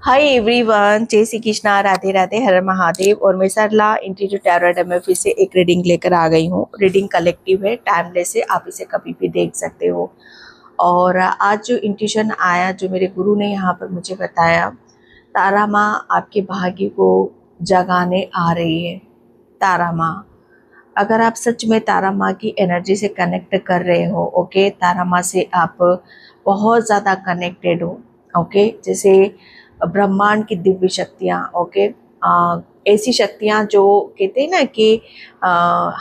Hi everyone, जय श्री कृष्णा, राधे राधे, हर महादेव। और मैं सरला इंटीरियर टैरोट में फिर से एक रीडिंग लेकर आ गई हूँ। रीडिंग कलेक्टिव है, टाइमलेस है, आप इसे कभी भी देख सकते हो। और आज जो इंट्यूशन आया, जो मेरे गुरु ने यहाँ पर मुझे बताया, तारा माँ आपके भाग्य को जगाने आ रही है। तारा माँ, अगर आप सच में तारा माँ की एनर्जी से कनेक्ट कर रहे हो, ओके, तारा माँ से आप बहुत ज़्यादा कनेक्टेड हो, ओके, जैसे ब्रह्मांड की दिव्य शक्तियाँ, ओके, ऐसी शक्तियाँ जो कहते हैं ना कि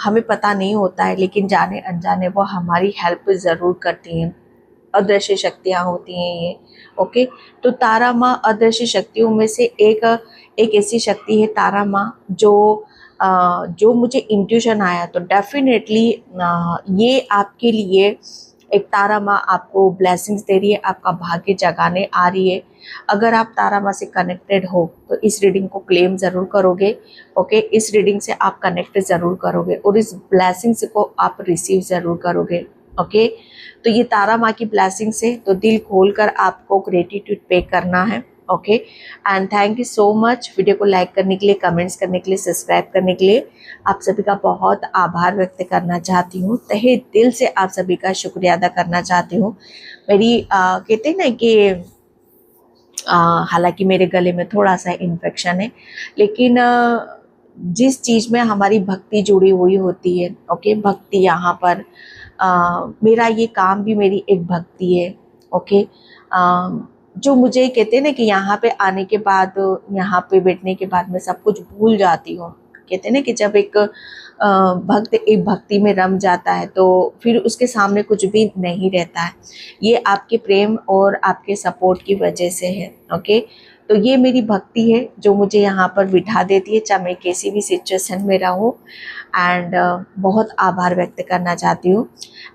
हमें पता नहीं होता है, लेकिन जाने अनजाने वो हमारी हेल्प ज़रूर करती हैं। अदृश्य शक्तियाँ होती हैं ये, ओके। तो तारा माँ अदृश्य शक्तियों में से एक ऐसी शक्ति है, तारा माँ, जो मुझे इंट्यूशन आया तो डेफिनेटली ये आपके लिए एक तारा माँ आपको ब्लेसिंग्स दे रही है, आपका भाग्य जगाने आ रही है। अगर आप तारा माँ से कनेक्टेड हो तो इस रीडिंग को क्लेम ज़रूर करोगे, ओके। इस रीडिंग से आप कनेक्ट ज़रूर करोगे और इस ब्लेसिंग्स को आप रिसीव ज़रूर करोगे, ओके। तो ये तारा माँ की ब्लेसिंग्स है, तो दिल खोलकर आपको ग्रेटिट्यूड पे करना है, okay. And thank you so much video को लाइक करने के लिए, कमेंट्स करने के लिए, सब्सक्राइब करने के लिए। आप सभी का बहुत आभार व्यक्त करना चाहती हूँ, तहे दिल से आप सभी का शुक्रिया अदा करना चाहती हूँ। मेरी कहते हैं ना कि हालांकि मेरे गले में थोड़ा सा इन्फेक्शन है, लेकिन जिस चीज़ में हमारी भक्ति जुड़ी हुई होती है, ओके, भक्ति यहाँ पर मेरा ये काम भी मेरी एक भक्ति है, ओके। जो मुझे कहते हैं ना कि यहाँ पे आने के बाद, यहाँ पे बैठने के बाद मैं सब कुछ भूल जाती हूँ। कहते हैं ना कि जब एक भक्त एक भक्ति में रम जाता है तो फिर उसके सामने कुछ भी नहीं रहता है। ये आपके प्रेम और आपके सपोर्ट की वजह से है, ओके। तो ये मेरी भक्ति है जो मुझे यहाँ पर बिठा देती है, चाहे मैं किसी भी सिचुएशन में रहूँ। एंड बहुत आभार व्यक्त करना चाहती हूँ।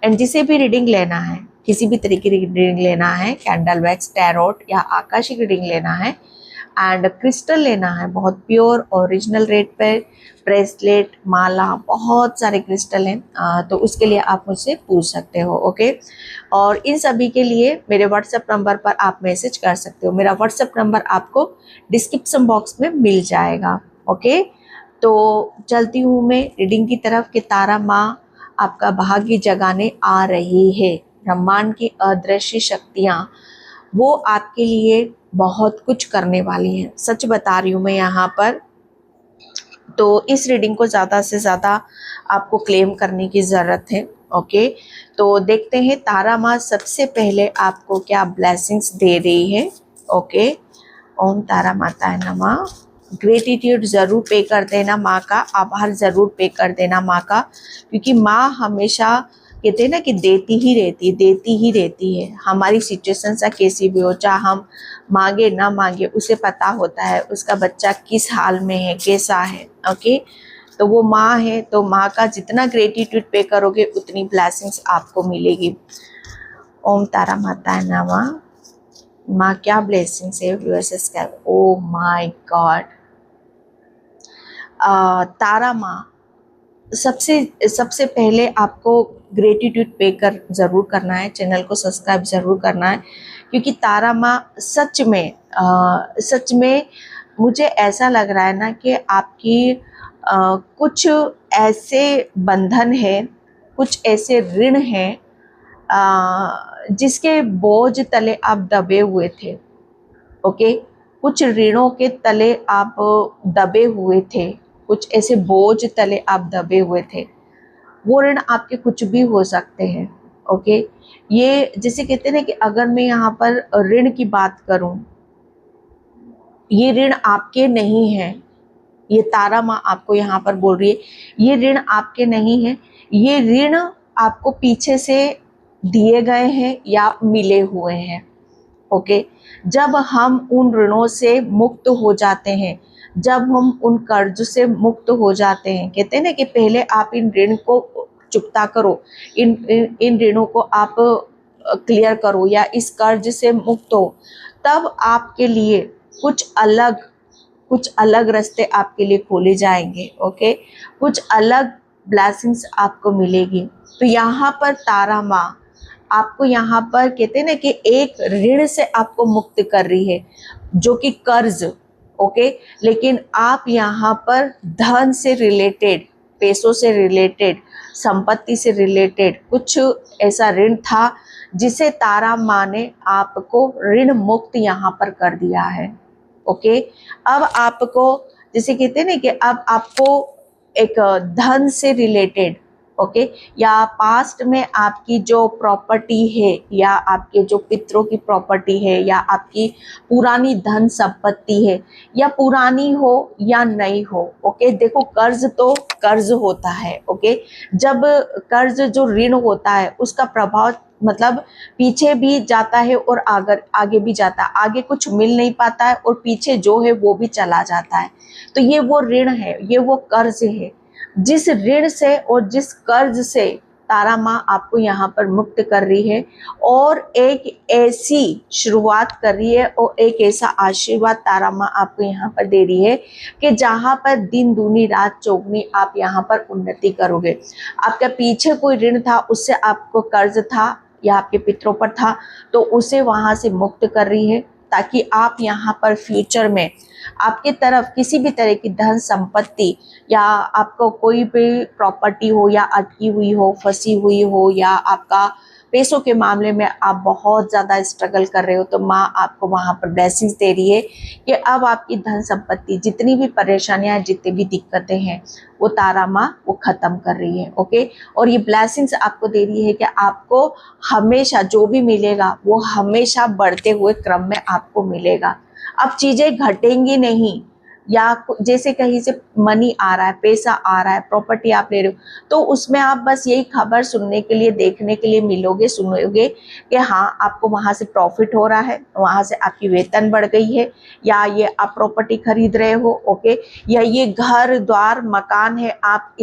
एंड जिसे भी रीडिंग लेना है, किसी भी तरीके की रीडिंग लेना है, कैंडल वैक्स, टैरोट या आकाशिक रीडिंग लेना है, एंड क्रिस्टल लेना है, बहुत प्योर ओरिजिनल रेट पे, ब्रेसलेट, माला, बहुत सारे क्रिस्टल हैं, तो उसके लिए आप मुझसे पूछ सकते हो, ओके। और इन सभी के लिए मेरे व्हाट्सएप नंबर पर आप मैसेज कर सकते हो। मेरा व्हाट्सएप नंबर आपको डिस्क्रिप्शन बॉक्स में मिल जाएगा, ओके। तो चलती हूँ मैं रीडिंग की तरफ कि तारा माँ आपका भाग्य जगाने आ रही है। ब्रह्मांड की अदृश्य शक्तियाँ वो आपके लिए बहुत कुछ करने वाली हैं, सच बता रही हूँ मैं यहाँ पर। तो इस रीडिंग को ज़्यादा से ज़्यादा आपको क्लेम करने की ज़रूरत है, ओके। तो देखते हैं तारा माँ सबसे पहले आपको क्या ब्लेसिंग्स दे रही है, ओके। ओम तारा माता नमः। ग्रेटिट्यूड ज़रूर पे कर देना माँ का, आभार ज़रूर पे कर देना माँ का, क्योंकि माँ हमेशा कहते हैं ना कि देती ही रहती है। हमारी सिचुएशन सा कैसी भी हो, चाहे हम मांगे ना मांगे, उसे पता होता है उसका बच्चा किस हाल में है, कैसा है, ओके। तो वो माँ है, तो माँ का जितना ग्रेटिट्यूड पे करोगे उतनी ब्लेसिंग्स आपको मिलेगी। ओम तारा माता नमः। माँ क्या ब्लेसिंग्स है व्यूअर्स का, ओ माय गॉड। तारा माँ सबसे सबसे पहले आपको ग्रेटिट्यूड पे कर ज़रूर करना है, चैनल को सब्सक्राइब ज़रूर करना है, क्योंकि तारा माँ सच में मुझे ऐसा लग रहा है ना कि आपकी कुछ ऐसे बंधन है, कुछ ऐसे ऋण हैं जिसके बोझ तले आप दबे हुए थे, ओके। कुछ ऋणों के तले आप दबे हुए थे, कुछ ऐसे बोझ तले आप दबे हुए थे। वो ऋण आपके कुछ भी हो सकते हैं, ओके। ये जैसे कहते हैं ना कि अगर मैं यहाँ पर ऋण की बात करूँ, ये ऋण आपके नहीं है। ये तारा माँ आपको यहाँ पर बोल रही है, ये ऋण आपके नहीं है, ये ऋण आपको पीछे से दिए गए हैं या मिले हुए हैं, ओके। जब हम उन ऋणों से मुक्त हो जाते हैं, जब हम उन कर्ज से मुक्त हो जाते हैं, कहते हैं ना कि पहले आप इन ऋण को चुकता करो, इन ऋणों को आप क्लियर करो या इस कर्ज से मुक्त हो, तब आपके लिए कुछ अलग रास्ते आपके लिए खोले जाएंगे, ओके। कुछ अलग ब्लेसिंग्स आपको मिलेगी। तो यहाँ पर तारा माँ आपको यहाँ पर कहते हैं ना कि एक ऋण से आपको मुक्त कर रही है, जो कि कर्ज, ओके। लेकिन आप यहाँ पर धन से रिलेटेड, पैसों से रिलेटेड, संपत्ति से रिलेटेड कुछ ऐसा ऋण था जिसे तारा माँ ने आपको ऋण मुक्त यहाँ पर कर दिया है, ओके। अब आपको जैसे कहते हैं ना कि अब आपको एक धन से रिलेटेड, ओके, या पास्ट में आपकी जो प्रॉपर्टी है या आपके जो पितरों की प्रॉपर्टी है या आपकी पुरानी धन संपत्ति है, या पुरानी हो या नई हो, ओके। देखो कर्ज तो कर्ज होता है, ओके। जब कर्ज जो ऋण होता है उसका प्रभाव मतलब पीछे भी जाता है और आगे भी जाता है, आगे कुछ मिल नहीं पाता है और पीछे जो है वो भी चला जाता है। तो ये वो ऋण है, ये वो कर्ज है। जिस ऋण से और जिस कर्ज से तारा माँ आपको यहाँ पर मुक्त कर रही है और एक ऐसी शुरुआत कर रही है और एक ऐसा आशीर्वाद तारा माँ आपको यहाँ पर दे रही है कि जहाँ पर दिन दूनी रात चौगनी आप यहाँ पर उन्नति करोगे। आपका पीछे कोई ऋण था, उससे आपको कर्ज था या आपके पितरों पर था, तो उसे वहाँ से मुक्त कर रही है ताकि आप यहाँ पर फ्यूचर में आपके तरफ किसी भी तरह की धन संपत्ति या आपको कोई भी प्रॉपर्टी हो या अटकी हुई हो, फंसी हुई हो, या आपका पैसों के मामले में आप बहुत ज़्यादा स्ट्रगल कर रहे हो, तो माँ आपको वहाँ पर ब्लेसिंग्स दे रही है कि अब आपकी धन संपत्ति, जितनी भी परेशानियाँ, जितनी भी दिक्कतें हैं, वो तारा माँ वो ख़त्म कर रही है, ओके। और ये ब्लेसिंग्स आपको दे रही है कि आपको हमेशा जो भी मिलेगा वो हमेशा बढ़ते हुए क्रम में आपको मिलेगा। अब चीज़ें घटेंगी नहीं, या जैसे कहीं से मनी आ रहा है, पैसा आ रहा है, प्रॉपर्टी आप ले रहे हो, तो उसमें आप बस यही खबर सुनने के लिए, देखने के लिए मिलोगे, सुनोगे कि हाँ आपको वहाँ से प्रॉफिट हो रहा है, वहाँ से आपकी वेतन बढ़ गई है, या ये आप प्रॉपर्टी खरीद रहे हो, ओके, या ये घर द्वार मकान है, आप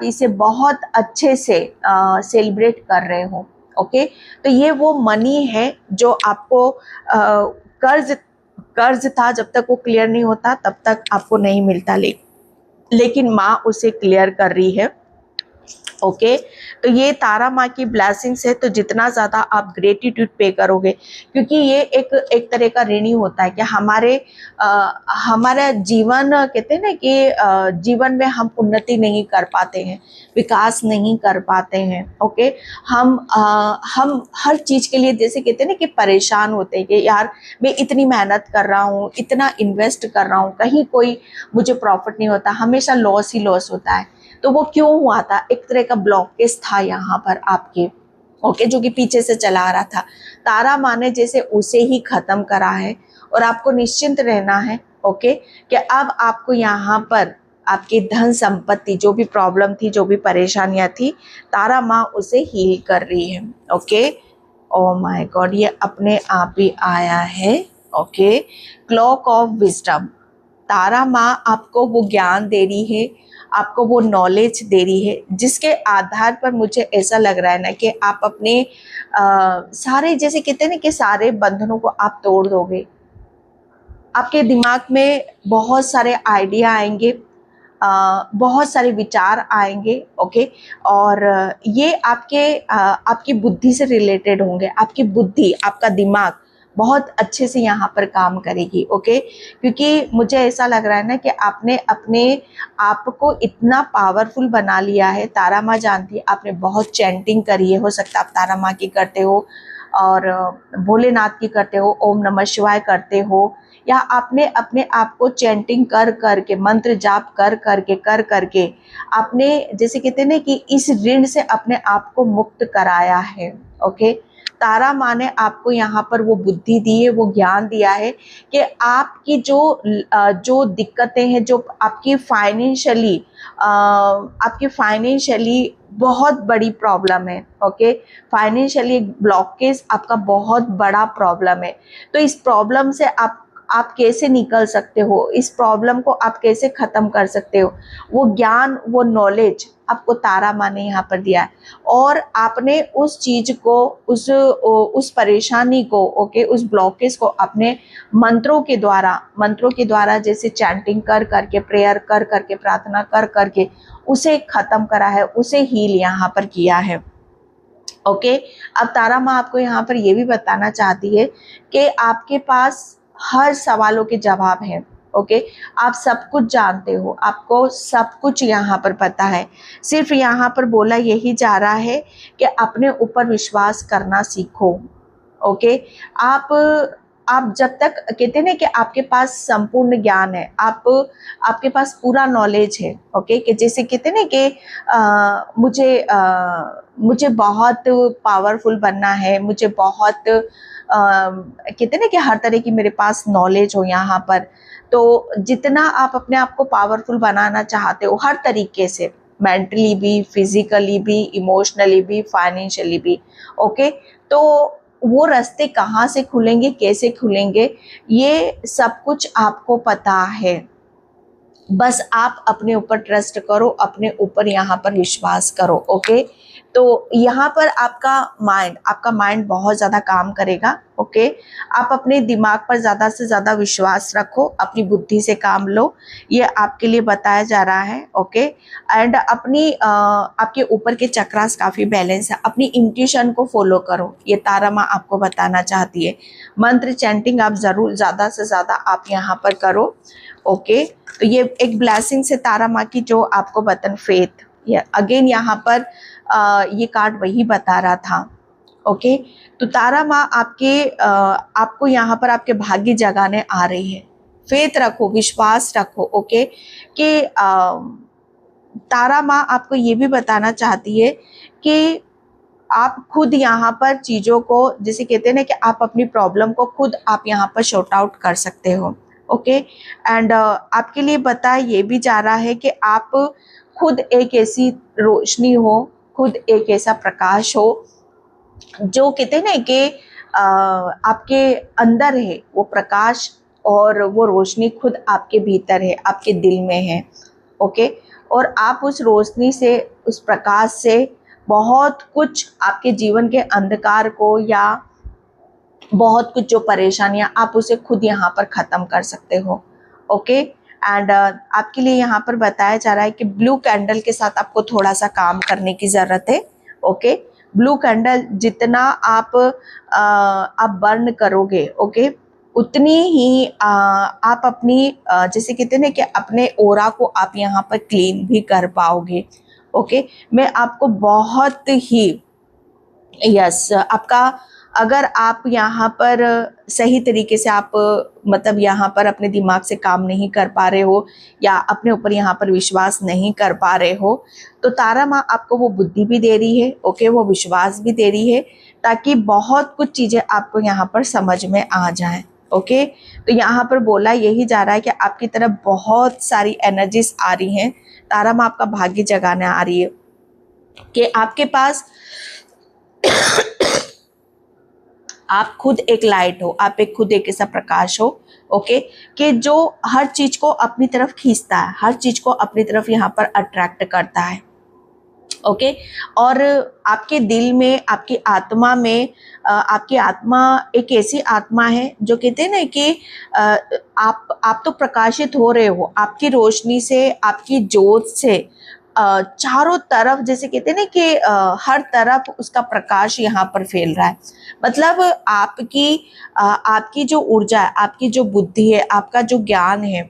इसे बहुत अच्छे से सेलिब्रेट कर रहे हो, ओके। तो ये वो मनी है जो आपको कर्ज था, जब तक वो क्लियर नहीं होता तब तक आपको नहीं मिलता, लेकिन माँ उसे क्लियर कर रही है, ओके। तो ये तारा माँ की ब्लेसिंग्स है। तो जितना ज़्यादा आप ग्रेटिट्यूड पे करोगे, क्योंकि ये एक तरह का ऋण ही होता है कि हमारा जीवन, कहते हैं ना कि जीवन में हम उन्नति नहीं कर पाते हैं, विकास नहीं कर पाते हैं, ओके। हम हर चीज़ के लिए जैसे कहते हैं ना कि परेशान होते हैं कि यार मैं इतनी मेहनत कर रहा हूँ, इतना इन्वेस्ट कर रहा हूँ, कहीं कोई मुझे प्रॉफिट नहीं होता, हमेशा लॉस ही लॉस होता है। तो वो क्यों हुआ था? एक तरह का ब्लॉकेज था यहाँ पर आपके, ओके, जो कि पीछे से चला आ रहा था। तारा माँ ने जैसे उसे ही खत्म करा है और आपको निश्चिंत रहना है, ओके, कि अब आपको यहाँ पर आपकी धन संपत्ति, जो भी प्रॉब्लम थी, जो भी परेशानियाँ थी, तारा माँ उसे हील कर रही है, ओके। ओह माय गॉड, ये अपने आप ही आया है, ओके। क्लॉक ऑफ विजडम, तारा माँ आपको वो ज्ञान दे रही है, आपको वो नॉलेज दे रही है, जिसके आधार पर मुझे ऐसा लग रहा है ना कि आप अपने सारे, जैसे कहते हैं ना कि सारे बंधनों को आप तोड़ दोगे। आपके दिमाग में बहुत सारे आइडिया आएंगे, बहुत सारे विचार आएंगे, ओके। और ये आपकी बुद्धि से रिलेटेड होंगे। आपकी बुद्धि, आपका दिमाग बहुत अच्छे से यहाँ पर काम करेगी, ओके। क्योंकि मुझे ऐसा लग रहा है ना कि आपने अपने आप को इतना पावरफुल बना लिया है। तारा माँ जानती है, आपने बहुत चैंटिंग करी है, हो सकता है आप तारा माँ की करते हो और भोलेनाथ की करते हो, ओम नमः शिवाय करते हो, या आपने अपने आप को चैंटिंग कर करके, मंत्र जाप कर करके आपने, जैसे कहते हैं ना कि इस ऋण से अपने आप को मुक्त कराया है, ओके। तारा माँ ने आपको यहाँ पर वो बुद्धि दी है, वो ज्ञान दिया है कि आपकी जो दिक्कतें हैं, जो आपकी फाइनेंशियली बहुत बड़ी प्रॉब्लम है, ओके। फाइनेंशियली ब्लॉकेज आपका बहुत बड़ा प्रॉब्लम है। तो इस प्रॉब्लम से आप कैसे निकल सकते हो, इस प्रॉब्लम को आप कैसे ख़त्म कर सकते हो, वो ज्ञान, वो नॉलेज आपको तारा माँ ने यहाँ पर दिया है। और आपने उस चीज़ को, उस परेशानी को, ओके, उस ब्लॉकेज को अपने मंत्रों के द्वारा जैसे चैंटिंग कर करके, प्रेयर कर करके, प्रार्थना कर करके उसे ख़त्म करा है, उसे हील यहाँ पर किया है। ओके। अब तारा माँ आपको यहाँ पर ये भी बताना चाहती है कि आपके पास हर सवालों के जवाब हैं। ओके, आप सब कुछ जानते हो, आपको सब कुछ यहाँ पर पता है। सिर्फ यहाँ पर बोला यही जा रहा है कि अपने ऊपर विश्वास करना सीखो। ओके, आप आप जब तक कहते हैं ना कि आपके पास संपूर्ण ज्ञान है, आप आपके पास पूरा नॉलेज है। ओके, कि जैसे कहते हैं ना कि मुझे बहुत पावरफुल बनना है, मुझे बहुत कहते हैं ना कि हर तरह की मेरे पास नॉलेज हो यहाँ पर। तो जितना आप अपने आप को पावरफुल बनाना चाहते हो हर तरीके से, मेंटली भी, फिजिकली भी, इमोशनली भी, फाइनेंशियली भी, ओके, तो वो रास्ते कहाँ से खुलेंगे, कैसे खुलेंगे, ये सब कुछ आपको पता है। बस आप अपने ऊपर ट्रस्ट करो, अपने ऊपर यहाँ पर विश्वास करो। ओके, तो यहाँ पर आपका माइंड बहुत ज़्यादा काम करेगा। ओके, आप अपने दिमाग पर ज़्यादा से ज़्यादा विश्वास रखो, अपनी बुद्धि से काम लो, ये आपके लिए बताया जा रहा है। ओके, एंड आपके ऊपर के चक्रास काफ़ी बैलेंस है, अपनी इंट्यूशन को फॉलो करो, ये तारा माँ आपको बताना चाहती है। मंत्र चैंटिंग आप ज़रूर ज़्यादा से ज़्यादा आप यहाँ पर करो। ओके, तो ये एक ब्लेसिंग से तारा माँ की जो आपको बतन फेथ, ये अगेन यहाँ पर ये कार्ड वही बता रहा था। ओके, तो तारा माँ आपको यहाँ पर आपके भाग्य जगाने आ रही है। फेथ रखो, विश्वास रखो। ओके, कि तारा माँ आपको ये भी बताना चाहती है कि आप खुद यहाँ पर चीज़ों को, जैसे कहते हैं ना कि आप अपनी प्रॉब्लम को खुद आप यहाँ पर शॉर्ट आउट कर सकते हो। ओके, एंड आपके लिए बताया ये भी जा रहा है कि आप खुद एक ऐसी रोशनी हो, खुद एक ऐसा प्रकाश हो, जो कहते हैं ना कि आपके अंदर है वो प्रकाश, और वो रोशनी खुद आपके भीतर है, आपके दिल में है। ओके, और आप उस रोशनी से, उस प्रकाश से बहुत कुछ आपके जीवन के अंधकार को, या बहुत कुछ जो परेशानियां, आप उसे खुद यहाँ पर ख़त्म कर सकते हो। ओके, एंड आपके लिए यहाँ पर बताया जा रहा है कि ब्लू कैंडल के साथ आपको थोड़ा सा काम करने की ज़रूरत है। ओके, ब्लू कैंडल जितना आप बर्न करोगे, ओके, उतनी ही आप अपनी जैसे कहते हैं ना कि अपने ओरा को आप यहाँ पर क्लीन भी कर पाओगे। ओके, मैं आपको बहुत ही आपका, अगर आप यहाँ पर सही तरीके से आप मतलब यहाँ पर अपने दिमाग से काम नहीं कर पा रहे हो, या अपने ऊपर यहाँ पर विश्वास नहीं कर पा रहे हो, तो तारा माँ आपको वो बुद्धि भी दे रही है। ओके, वो विश्वास भी दे रही है, ताकि बहुत कुछ चीज़ें आपको यहाँ पर समझ में आ जाएं। ओके, तो यहाँ पर बोला यही जा रहा है कि आपकी तरफ बहुत सारी एनर्जीज आ रही हैं। तारा माँ आपका भाग्य जगाने आ रही है कि आपके पास आप खुद एक लाइट हो, आप खुद एक ऐसा प्रकाश हो। ओके, कि जो हर चीज को अपनी तरफ खींचता है, हर चीज को अपनी तरफ यहाँ पर अट्रैक्ट करता है। ओके, और आपके दिल में, आपकी आत्मा में, आपकी आत्मा एक ऐसी आत्मा है जो कहते हैं ना कि आप तो प्रकाशित हो रहे हो, आपकी रोशनी से, आपकी जोत से चारों तरफ, जैसे कहते हैं ना कि हर तरफ उसका प्रकाश यहाँ पर फैल रहा है। मतलब आपकी जो ऊर्जा है, आपकी जो बुद्धि है, आपका जो ज्ञान है,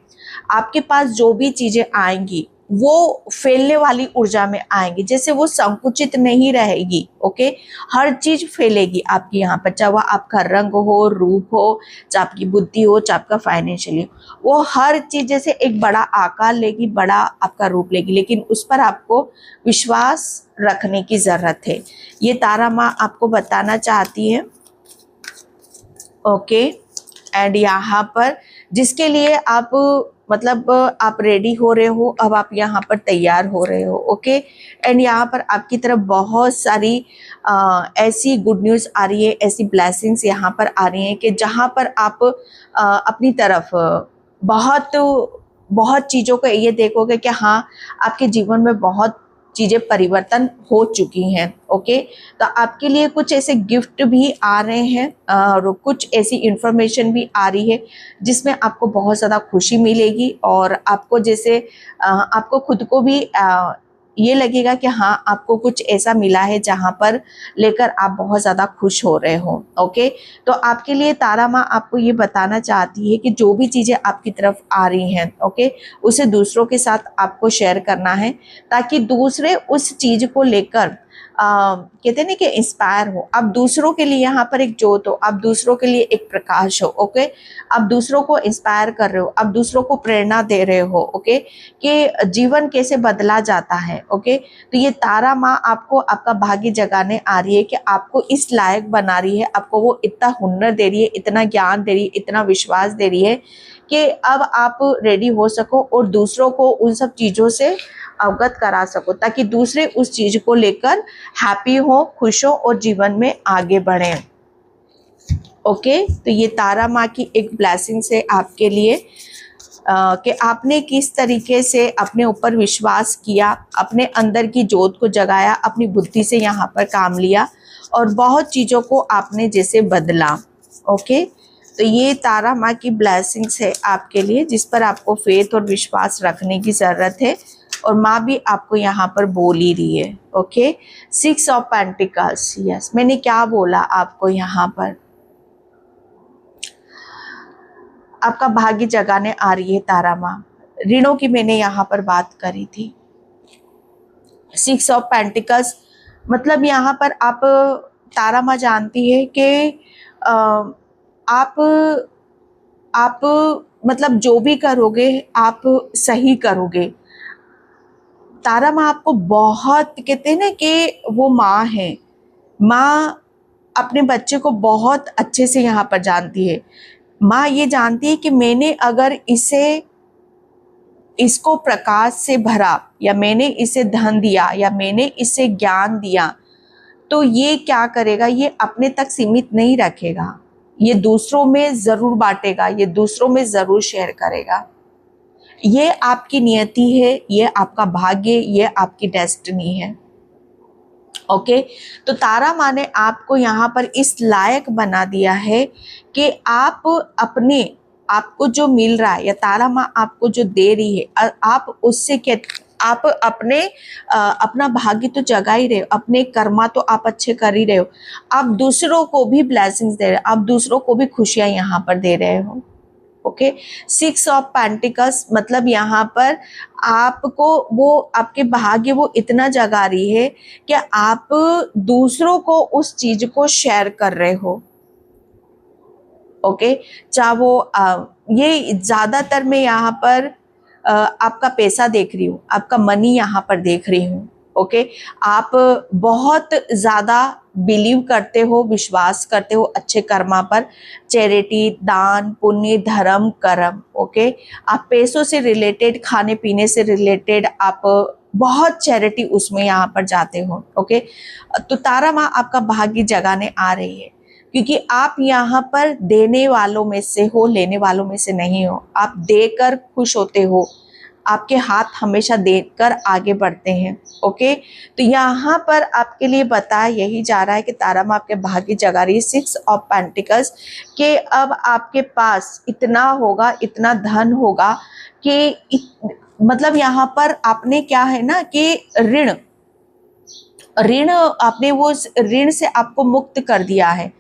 आपके पास जो भी चीजें आएंगी वो फैलने वाली ऊर्जा में आएंगी, जैसे वो संकुचित नहीं रहेगी। ओके, हर चीज फैलेगी आपकी यहाँ पर, चाहे वह आपका रंग हो, रूप हो, चाहे आपकी बुद्धि हो, चाहे आपका फाइनेंशियली हो, वो हर चीज जैसे एक बड़ा आकार लेगी, बड़ा आपका रूप लेगी, लेकिन उस पर आपको विश्वास रखने की जरूरत है। ये तारा माँ आपको बताना चाहती है। ओके, एंड यहाँ पर जिसके लिए आप मतलब आप रेडी हो रहे हो, अब आप यहाँ पर तैयार हो रहे हो। ओके, एंड यहाँ पर आपकी तरफ बहुत सारी ऐसी गुड न्यूज़ आ रही है, ऐसी ब्लेसिंग्स यहाँ पर आ रही हैं कि जहाँ पर आप अपनी तरफ बहुत बहुत चीज़ों को ये देखोगे कि हाँ, आपके जीवन में बहुत चीज़ें परिवर्तन हो चुकी हैं। ओके, तो आपके लिए कुछ ऐसे गिफ्ट भी आ रहे हैं, और कुछ ऐसी इंफॉर्मेशन भी आ रही है जिसमें आपको बहुत ज़्यादा खुशी मिलेगी, और आपको जैसे आपको खुद को भी ये लगेगा कि हाँ आपको कुछ ऐसा मिला है जहाँ पर लेकर आप बहुत ज़्यादा खुश हो रहे हो। ओके, तो आपके लिए तारा माँ आपको ये बताना चाहती है कि जो भी चीज़ें आपकी तरफ आ रही हैं, ओके, उसे दूसरों के साथ आपको शेयर करना है, ताकि दूसरे उस चीज़ को लेकर कहते हैं ना कि इंस्पायर हो। आप दूसरों के लिए यहाँ पर एक ज्योत हो, आप दूसरों के लिए एक प्रकाश हो। ओके, आप दूसरों को इंस्पायर कर रहे हो, आप दूसरों को प्रेरणा दे रहे हो। ओके, कि जीवन कैसे बदला जाता है। ओके, तो ये तारा माँ आपको आपका भाग्य जगाने आ रही है कि आपको इस लायक बना रही है, आपको वो इतना हुनर दे रही है, इतना ज्ञान दे रही है, इतना विश्वास दे रही है कि अब आप रेडी हो सको और दूसरों को उन सब चीज़ों से अवगत करा सको, ताकि दूसरे उस चीज को लेकर हैप्पी हो, खुश हो और जीवन में आगे बढ़े। ओके, तो ये तारा माँ की एक ब्लेसिंग है आपके लिए कि आपने किस तरीके से अपने ऊपर विश्वास किया, अपने अंदर की जोत को जगाया, अपनी बुद्धि से यहाँ पर काम लिया और बहुत चीज़ों को आपने जैसे बदला। ओके, तो ये तारा माँ की ब्लेसिंग्स है आपके लिए, जिस पर आपको फेथ और विश्वास रखने की ज़रूरत है और माँ भी आपको यहाँ पर बोल ही रही है। ओके, 6 ऑफ पेंटिकल्स, यस, मैंने क्या बोला आपको यहाँ पर, आपका भाग्य जगाने आ रही है तारा माँ। ऋणों की मैंने यहाँ पर बात करी थी। 6 ऑफ पेंटिकल्स मतलब यहाँ पर आप, तारा माँ जानती है कि आप मतलब जो भी करोगे आप सही करोगे। तारा माँ आपको बहुत, कहते हैं ना कि वो माँ है, माँ अपने बच्चे को बहुत अच्छे से यहाँ पर जानती है। माँ ये जानती है कि मैंने अगर इसको प्रकाश से भरा, या मैंने इसे धन दिया, या मैंने इसे ज्ञान दिया, तो ये क्या करेगा, ये अपने तक सीमित नहीं रखेगा, ये दूसरों में जरूर बांटेगा, ये दूसरों में जरूर शेयर करेगा। ये आपकी नियति है, ये आपका भाग्य, ये आपकी डेस्टिनी है। ओके, तो तारा माँ ने आपको यहाँ पर इस लायक बना दिया है कि आप अपने, आपको जो मिल रहा है या तारा माँ आपको जो दे रही है, आप उससे क्या, आप अपना भाग्य तो जगा ही रहे हो, अपने कर्मा तो आप अच्छे कर ही रहे हो, आप दूसरों को भी ब्लेसिंग्स दे रहे हो, आप दूसरों को भी खुशियां यहाँ पर दे रहे हो। ओके, 6 ऑफ पेंटिकल्स मतलब यहाँ पर आपको वो आपके भाग्य वो इतना जगा रही है कि आप दूसरों को उस चीज को शेयर कर रहे हो। ओके, चाहे वो ये ज्यादातर मैं यहाँ पर आपका पैसा देख रही हूँ, आपका मनी यहाँ पर देख रही हूँ। ओके, आप बहुत ज्यादा बिलीव करते हो, विश्वास करते हो अच्छे कर्मा पर, चैरिटी, दान, पुण्य, धर्म, कर्म। ओके, आप पैसों से रिलेटेड, खाने पीने से रिलेटेड आप बहुत चैरिटी उसमें यहाँ पर जाते हो। ओके, तो तारा माँ आपका भाग्य जगाने आ रही है, क्योंकि आप यहाँ पर देने वालों में से हो, लेने वालों में से नहीं हो। आप देकर खुश होते हो, आपके हाथ हमेशा देकर आगे बढ़ते हैं। ओके, तो यहाँ पर आपके लिए बताया यही जा रहा है कि तारा माँ आपके भाग्य जगा रही है, 6 ऑफ पेंटिकल्स, कि अब आपके पास इतना होगा, इतना धन होगा कि मतलब यहाँ पर आपने क्या है ना कि ऋण आपने वो ऋण से आपको मुक्त कर दिया है।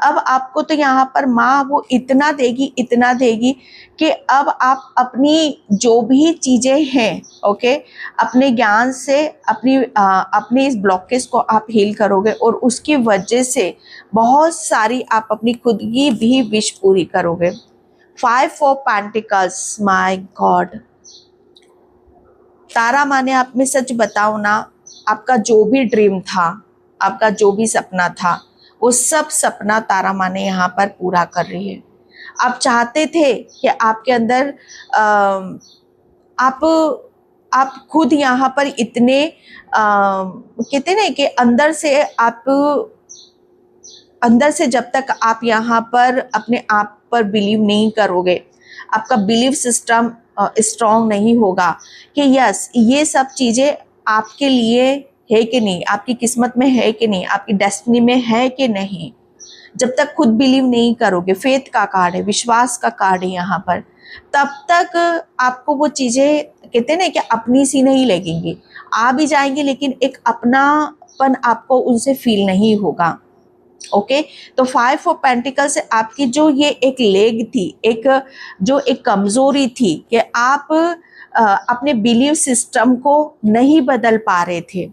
अब आपको तो यहाँ पर माँ वो इतना देगी, इतना देगी कि अब आप अपनी जो भी चीजें हैं, ओके, अपने ज्ञान से अपनी इस ब्लॉकेज को आप हील करोगे और उसकी वजह से बहुत सारी आप अपनी खुद की भी विश पूरी करोगे। 5 ऑफ पेंटिकल्स, माय गॉड, तारा माँ ने आप में सच बताओ ना, आपका जो भी ड्रीम था, आपका जो भी सपना था, वो सब सपना तारा माँ ने यहाँ पर पूरा कर रही है। आप चाहते थे कि आपके अंदर आप खुद यहाँ पर इतने कहते ना कि अंदर से जब तक आप यहाँ पर अपने आप पर बिलीव नहीं करोगे, आपका बिलीव सिस्टम स्ट्रांग नहीं होगा कि यस ये सब चीजें आपके लिए है कि नहीं, आपकी किस्मत में है कि नहीं, आपकी डेस्टिनी में है कि नहीं, जब तक खुद बिलीव नहीं करोगे, फेथ का कार्ड है, विश्वास का कार्ड है यहाँ पर, तब तक आपको वो चीजें कहते हैं ना कि अपनी सी नहीं लगेंगी, आ भी जाएंगे लेकिन एक अपनापन आपको उनसे फील नहीं होगा। ओके तो 5 ऑफ पेंटिकल से आपकी जो ये एक लेग थी, एक जो एक कमजोरी थी कि आप अपने बिलीव सिस्टम को नहीं बदल पा रहे थे।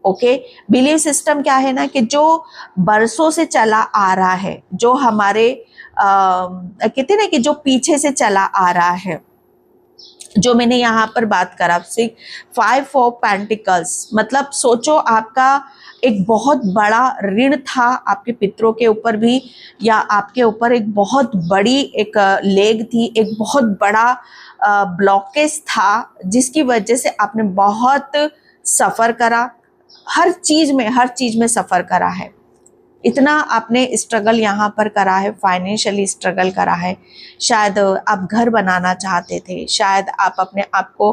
ओके बिलीव सिस्टम क्या है ना कि जो बरसों से चला आ रहा है, जो हमारे कहते हैं ना कि जो पीछे से चला आ रहा है, जो मैंने यहाँ पर बात करा आपसे 5 ऑफ पेंटिकल्स, मतलब सोचो आपका एक बहुत बड़ा ऋण था आपके पितरों के ऊपर भी, या आपके ऊपर एक बहुत बड़ी एक लेग थी, एक बहुत बड़ा ब्लॉकेज था जिसकी वजह से आपने बहुत सफ़र करा, हर चीज में सफ़र करा है। इतना आपने स्ट्रगल यहाँ पर करा है, फाइनेंशियली स्ट्रगल करा है। शायद आप घर बनाना चाहते थे, शायद आप अपने आप को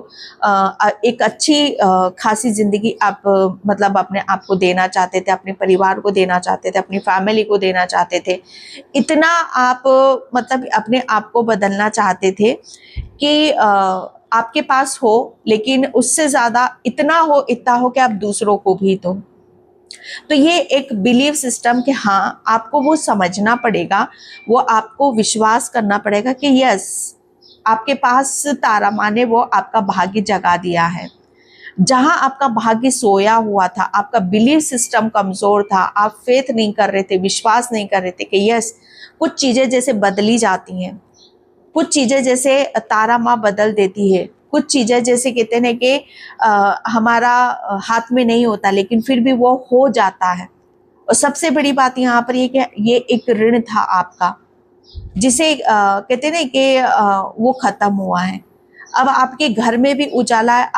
एक अच्छी खासी ज़िंदगी आप मतलब अपने आप को देना चाहते थे, अपने परिवार को देना चाहते थे, अपनी फैमिली को देना चाहते थे। इतना आप मतलब अपने आप को बदलना चाहते थे कि आपके पास हो, लेकिन उससे ज़्यादा इतना हो कि आप दूसरों को भी दो। तो ये एक बिलीव सिस्टम कि हाँ आपको वो समझना पड़ेगा, वो आपको विश्वास करना पड़ेगा कि यस आपके पास तारा माँ ने वो आपका भाग्य जगा दिया है। जहां आपका भाग्य सोया हुआ था, आपका बिलीव सिस्टम कमजोर था, आप फेथ नहीं कर रहे थे, विश्वास नहीं कर रहे थे कि यस कुछ चीजें जैसे बदली जाती हैं, कुछ चीजें जैसे तारा माँ बदल देती है, कुछ चीजें जैसे कहते हैं कि हमारा हाथ में नहीं होता लेकिन फिर भी वो हो जाता है। और सबसे बड़ी बात यहाँ पर ये कि ये एक ऋण था आपका जिसे कहते हैं ना कि वो खत्म हुआ है। अब आपके घर में भी उजाला है,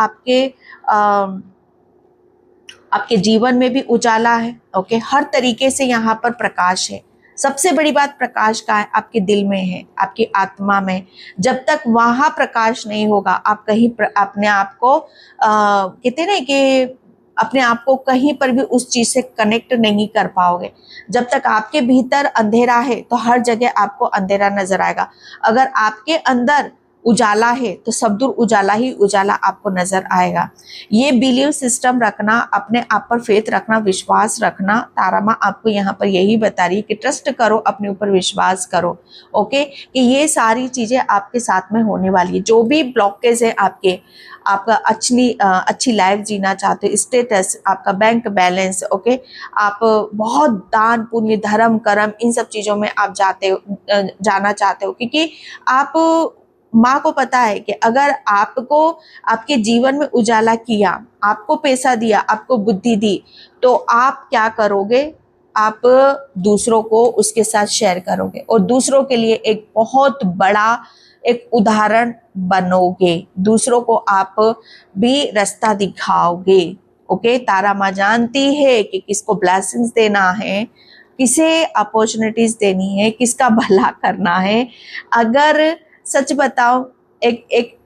आपके जीवन में भी उजाला है। ओके हर तरीके से यहाँ पर प्रकाश है। सबसे बड़ी बात प्रकाश का है, आपके दिल में है, आपकी आत्मा में। जब तक वहां प्रकाश नहीं होगा आप कहीं अपने आप को कहते हैं ना कि अपने आप को कहीं पर भी उस चीज से कनेक्ट नहीं कर पाओगे। जब तक आपके भीतर अंधेरा है तो हर जगह आपको अंधेरा नजर आएगा। अगर आपके अंदर उजाला है तो सब दूर उजाला ही उजाला आपको नजर आएगा। ये बिलीव सिस्टम रखना, अपने आप पर फेथ रखना, विश्वास रखना, तारा माँ आपको यहाँ पर यही बता रही है कि ट्रस्ट करो, अपने ऊपर विश्वास करो। ओके कि ये सारी चीजें आपके साथ में होने वाली है। जो भी ब्लॉकेज है आपका अच्छी लाइफ जीना चाहते हो, स्टेटस, आपका बैंक बैलेंस, ओके आप बहुत दान पुण्य धर्म कर्म इन सब चीजों में आप जाना चाहते हो, क्योंकि आप माँ को पता है कि अगर आपको आपके जीवन में उजाला किया, आपको पैसा दिया, आपको बुद्धि दी, तो आप क्या करोगे, आप दूसरों को उसके साथ शेयर करोगे और दूसरों के लिए एक बहुत बड़ा एक उदाहरण बनोगे, दूसरों को आप भी रास्ता दिखाओगे। ओके तारा माँ जानती है कि किसको ब्लेसिंग्स देना है, किसे अपॉर्चुनिटीज देनी है, किसका भला करना है। अगर सच बताओ एक एक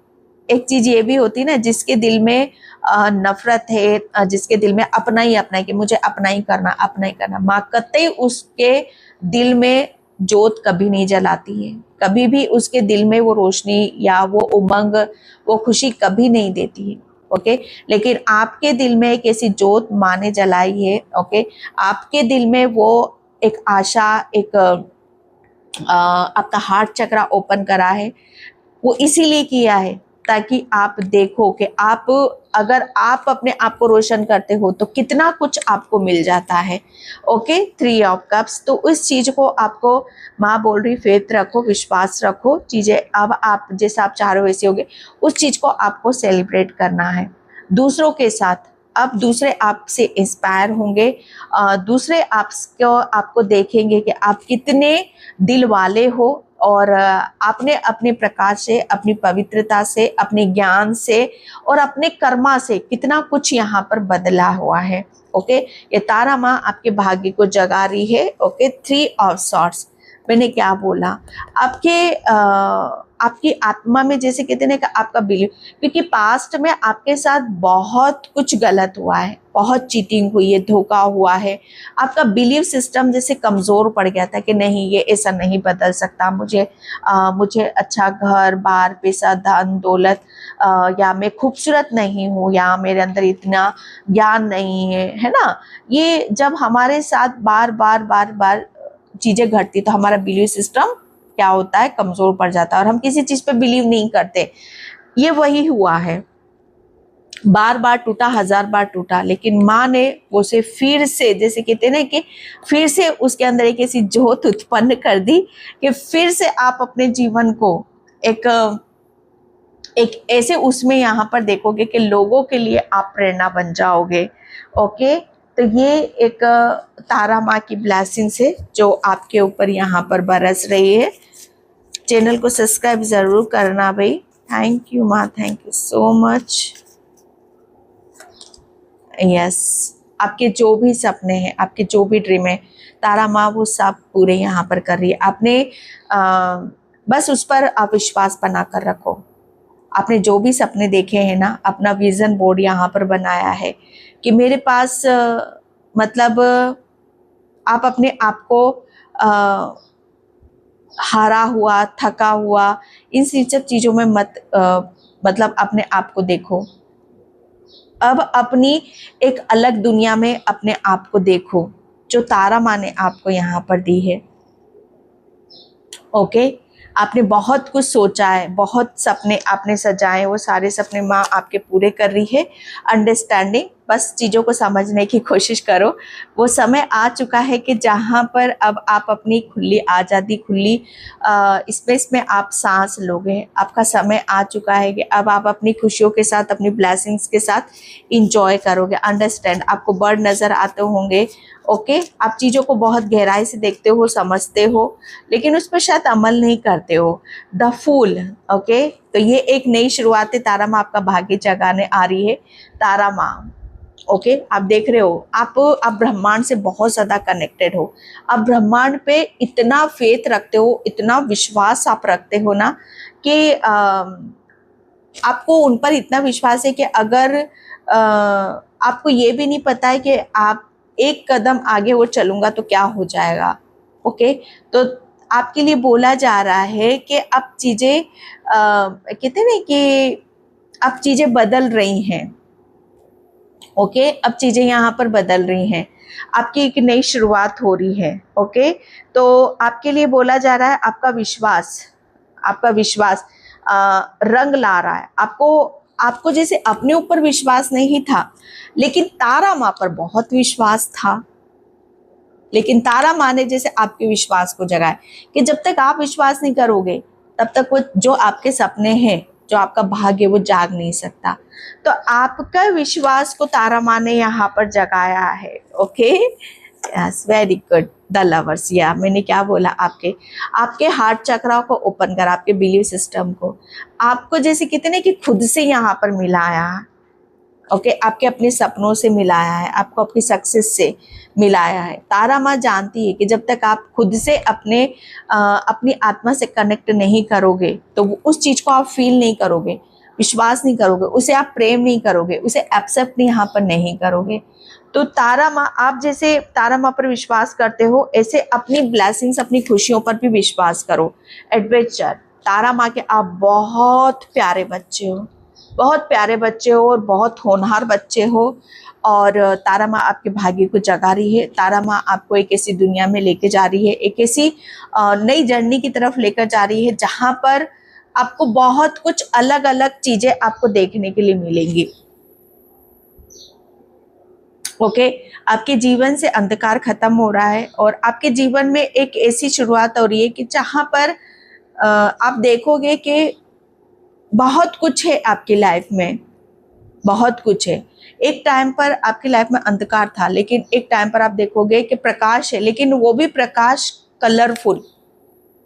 एक चीज ये भी होती है ना, जिसके दिल में नफरत है, जिसके दिल में अपना ही कि मुझे अपना ही करना, माँ कतई उसके दिल में जोत कभी नहीं जलाती है, कभी भी उसके दिल में वो रोशनी या वो उमंग, वो खुशी कभी नहीं देती है। ओके लेकिन आपके दिल में एक ऐसी जोत माँ ने जलाई है। ओके आपके दिल में वो एक आशा, एक आपका हार्ट चक्रा ओपन करा है, वो इसीलिए किया है ताकि आप देखो कि आप अगर आप अपने आप को रोशन करते हो तो कितना कुछ आपको मिल जाता है। ओके 3 ऑफ कप्स, तो उस चीज को आपको माँ बोल रही फेथ रखो, विश्वास रखो, चीजें अब आप जैसा आप चाह रहे हो वैसे होगे। उस चीज को आपको सेलिब्रेट करना है दूसरों के साथ। अब दूसरे आपसे इंस्पायर होंगे, दूसरे आपको देखेंगे कि आप कितने दिल वाले हो और आपने अपने प्रकाश से, अपनी पवित्रता से, अपने ज्ञान से और अपने कर्मा से कितना कुछ यहाँ पर बदला हुआ है। ओके ये तारा माँ आपके भाग्य को जगा रही है। ओके 3 ऑफ सॉर्ट्स, मैंने क्या बोला, आपकी आत्मा में, जैसे कहते हैं ना कि आपका बिलीव, क्योंकि पास्ट में आपके साथ बहुत कुछ गलत हुआ है, बहुत चीटिंग हुई है, धोखा हुआ है, आपका बिलीव सिस्टम जैसे कमज़ोर पड़ गया था कि नहीं ये ऐसा नहीं बदल सकता, मुझे अच्छा घर बार पैसा धन दौलत, या मैं खूबसूरत नहीं हूँ, या मेरे अंदर इतना ज्ञान नहीं है ना। ये जब हमारे साथ बार बार बार बार चीज़ें घटती तो हमारा बिलीव सिस्टम क्या होता है, कमज़ोर पड़ जाता है और हम किसी चीज़ पे बिलीव नहीं करते। ये वही हुआ है, बार बार टूटा, हजार बार टूटा, लेकिन माँ ने उसे फिर से, जैसे कहते हैं ना कि फिर से उसके अंदर एक ऐसी ज्योत उत्पन्न कर दी कि फिर से आप अपने जीवन को एक एक ऐसे उसमें यहाँ पर देखोगे कि लोगों के लिए आप प्रेरणा बन जाओगे। ओके, तो ये एक तारा माँ की ब्लेसिंग्स है जो आपके ऊपर यहाँ पर बरस रही है। चैनल को सब्सक्राइब ज़रूर करना भाई। थैंक यू माँ, thank you so much. Yes, आपके जो भी सपने हैं, आपके जो भी ड्रीम है, तारा माँ वो सब पूरे यहाँ पर कर रही है। आपने बस उस पर आप विश्वास बना कर रखो। आपने जो भी सपने देखे हैं ना, अपना विजन बोर्ड यहाँ पर बनाया है कि मेरे पास मतलब आप अपने आप को हारा हुआ, थका हुआ, इन सब चीज़ों में मत मतलब अपने आप को देखो। अब अपनी एक अलग दुनिया में अपने आप को देखो जो तारा माँ ने आपको यहाँ पर दी है। ओके, आपने बहुत कुछ सोचा है, बहुत सपने आपने सजाए, वो सारे सपने माँ आपके पूरे कर रही है। अंडरस्टैंडिंग, बस चीज़ों को समझने की कोशिश करो। वो समय आ चुका है कि जहाँ पर अब आप अपनी खुली आज़ादी, खुली स्पेस में आप सांस लोगे। आपका समय आ चुका है कि अब आप अपनी खुशियों के साथ, अपनी ब्लेसिंग्स के साथ इंजॉय करोगे। अंडरस्टैंड, आपको बर्ड नज़र आते होंगे। ओके, आप चीज़ों को बहुत गहराई से देखते हो, समझते हो, लेकिन उस पर शायद अमल नहीं करते हो। The fool. ओके, तो ये एक नई शुरुआत है। तारा माँ आपका भाग्य जगाने आ रही है। तारा माँ, ओके, आप देख रहे हो, आप ब्रह्मांड से बहुत ज़्यादा कनेक्टेड हो। आप ब्रह्मांड पे इतना फेथ रखते हो, इतना विश्वास आप रखते हो ना कि आपको उन पर इतना विश्वास है कि अगर आपको ये भी नहीं पता है कि आप एक कदम आगे वो चलूंगा तो क्या हो जाएगा। ओके, तो आपके लिए बोला जा रहा है कि अब चीज़ें कहते हैं ना कि अब चीज़ें बदल रही हैं। ओके, अब चीज़ें यहाँ पर बदल रही हैं, आपकी एक नई शुरुआत हो रही है। ओके, तो आपके लिए बोला जा रहा है आपका विश्वास रंग ला रहा है। आपको जैसे अपने ऊपर विश्वास नहीं था, लेकिन तारा माँ पर बहुत विश्वास था। लेकिन तारा माँ ने जैसे आपके विश्वास को जगाया कि जब तक आप विश्वास नहीं करोगे तब तक वो जो आपके सपने हैं, जो आपका भाग्य, वो जाग नहीं सकता। तो आपका विश्वास को तारा माँ ने यहाँ पर जगाया है। Okay, yes, very good the lovers. या मैंने क्या बोला, आपके हार्ट चक्रा को ओपन कर, आपके बिलीव सिस्टम को, आपको जैसे कितने कि खुद से यहाँ पर मिलाया। ओके, आपके अपने सपनों से मिलाया है, आपको अपनी सक्सेस से मिलाया है। तारा माँ जानती है कि जब तक आप खुद से अपनी आत्मा से कनेक्ट नहीं करोगे तो उस चीज़ को आप फील नहीं करोगे, विश्वास नहीं करोगे, उसे आप प्रेम नहीं करोगे, उसे एक्सेप्ट यहाँ पर नहीं करोगे। तो तारा माँ, आप जैसे तारा माँ पर विश्वास करते हो, ऐसे अपनी ब्लेसिंग्स, अपनी खुशियों पर भी विश्वास करो। एडवेंचर, तारा माँ के आप बहुत प्यारे बच्चे हो, बहुत प्यारे बच्चे हो और बहुत होनहार बच्चे हो। और तारा माँ आपके भाग्य को जगा रही है। तारा माँ आपको एक ऐसी दुनिया में लेके जा रही है, एक ऐसी नई जर्नी की तरफ लेकर जा रही है जहाँ पर आपको बहुत कुछ अलग अलग चीजें आपको देखने के लिए मिलेंगी। ओके, आपके जीवन से अंधकार खत्म हो रहा है और आपके जीवन में एक ऐसी शुरुआत हो रही है कि जहाँ पर आप देखोगे कि बहुत कुछ है आपकी लाइफ में, बहुत कुछ है। एक टाइम पर आपकी लाइफ में अंधकार था, लेकिन एक टाइम पर आप देखोगे कि प्रकाश है, लेकिन वो भी प्रकाश कलरफुल।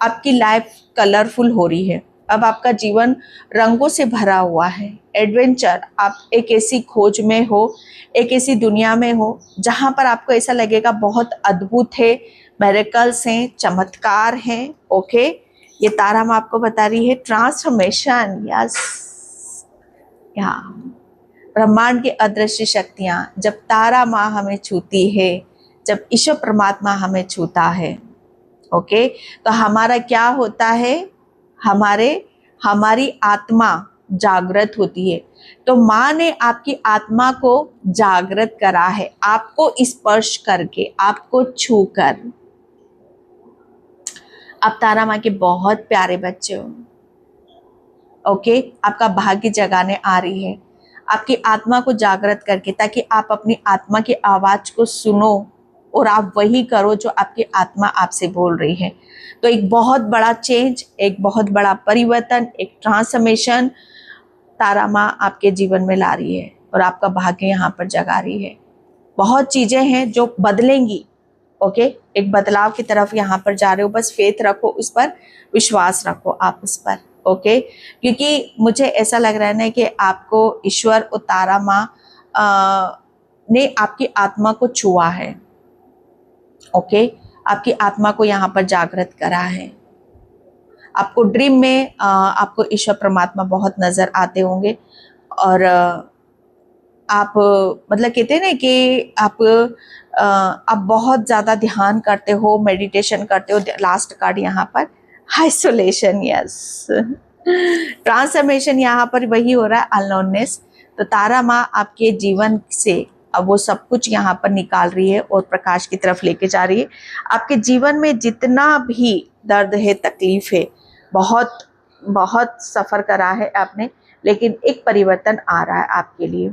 आपकी लाइफ कलरफुल हो रही है। अब आपका जीवन रंगों से भरा हुआ है। एडवेंचर, आप एक ऐसी खोज में हो, एक ऐसी दुनिया में हो जहाँ पर आपको ऐसा लगेगा बहुत अद्भुत है, मेरेकल्स हैं, चमत्कार हैं। ओके, ये तारा माँ आपको बता रही है ट्रांसफॉर्मेशन। यस, या ब्रह्मांड की अदृश्य शक्तियां, जब तारा माँ हमें छूती है, जब ईश्वर परमात्मा हमें छूता है, ओके, तो हमारा क्या होता है, हमारी आत्मा जागृत होती है। तो माँ ने आपकी आत्मा को जागृत करा है, आपको स्पर्श करके, आपको छू कर। आप तारा माँ के बहुत प्यारे बच्चे हो। ओके, आपका भाग्य जगाने आ रही है, आपकी आत्मा को जागृत करके, ताकि आप अपनी आत्मा की आवाज को सुनो और आप वही करो जो आपकी आत्मा आपसे बोल रही है। तो एक बहुत बड़ा चेंज, एक बहुत बड़ा परिवर्तन, एक ट्रांसफॉर्मेशन तारा माँ आपके जीवन में ला रही है और आपका भाग्य यहाँ पर जगा रही है। बहुत चीजें हैं जो बदलेंगी। ओके, एक बदलाव की तरफ यहाँ पर जा रहे हो, बस फेथ रखो, उस पर विश्वास रखो आप उस पर। ओके, क्योंकि मुझे ऐसा लग रहा है ना कि आपको ईश्वर और तारा माँ ने आपकी आत्मा को छुआ है। ओके, आपकी आत्मा को यहाँ पर जागृत करा है। आपको ड्रीम में आपको ईश्वर परमात्मा बहुत नजर आते होंगे और आप मतलब कहते हैं ना कि आप बहुत ज्यादा ध्यान करते हो, मेडिटेशन करते हो। लास्ट कार्ड यहाँ पर आइसोलेशन, यस, ट्रांसफॉर्मेशन यहाँ पर वही हो रहा है, अननोननेस। तो तारा माँ आपके जीवन से अब वो सब कुछ यहाँ पर निकाल रही है और प्रकाश की तरफ लेके जा रही है। आपके जीवन में जितना भी दर्द है, तकलीफ है, बहुत बहुत सफर करा है आपने, लेकिन एक परिवर्तन आ रहा है आपके लिए।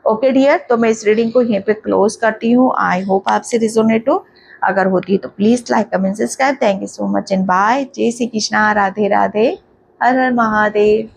ओके डियर, तो मैं इस रीडिंग को यहीं पे क्लोज करती हूँ। आई होप आपसे रिजोनेट हो। अगर होती है तो please like, comment, subscribe. Thank you so much and bye. जय श्री कृष्णा, राधे राधे, हर हर महादेव।